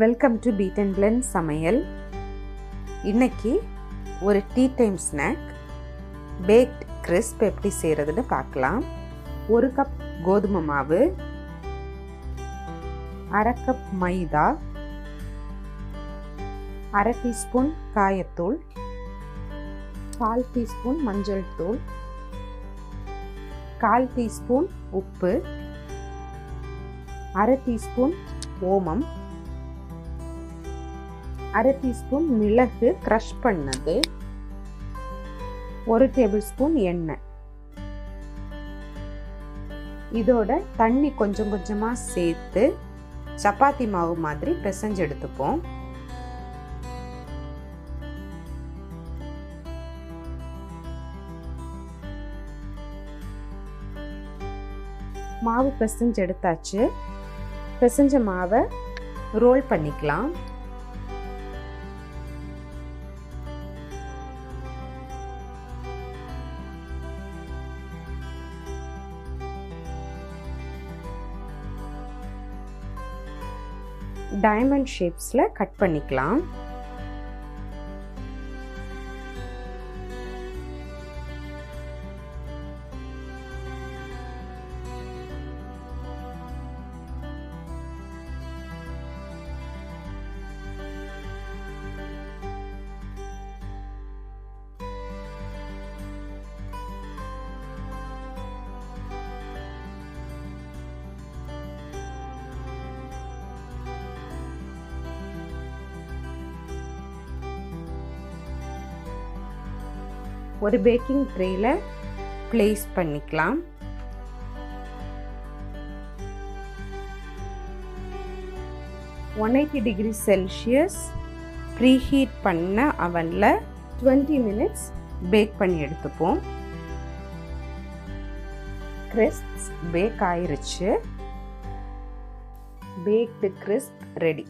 Welcome to beat and blend சமையல். இன்னைக்கு ஒரு tea time snack baked crisp எப்படி செய்கிறதுன்னு பார்க்கலாம். 1 கப் கோதுமை மாவு, 1/2 கப் மைதா, 1/2 டீஸ்பூன் காயத்தூள், 1/4 டீஸ்பூன் மஞ்சள் தூள், 1/4 டீஸ்பூன் உப்பு, 1/2 டீஸ்பூன் ஓமம், 1/2 டீஸ்பூன் மிளகு க்ரஷ் பண்ணது, 1 டேபிள் ஸ்பூன் எண்ணெய். இதோட தண்ணி கொஞ்சம் கொஞ்சமா சேர்த்து சப்பாத்தி மாவு மாதிரி பிசைஞ்சு எடுத்துப்போம். மாவு பிசைஞ்சு எடுத்தாச்சு. பிசைஞ்ச மாவை ரோல் பண்ணிக்கலாம். டைமண்ட் ஷேப்ஸ்ல கட் பண்ணிக்கலாம். ஒரு பேக்கிங் ட்ரேல பிளேஸ் பண்ணிக்கலாம். $180°C ப்ரீஹீட் பண்ண அவன்ல 20 மினிட்ஸ் பேக் பண்ணி எடுத்துப்போம். கிறிஸ்ப்ஸ் பேக் ஆயிருச்சு. Baked crisp ready.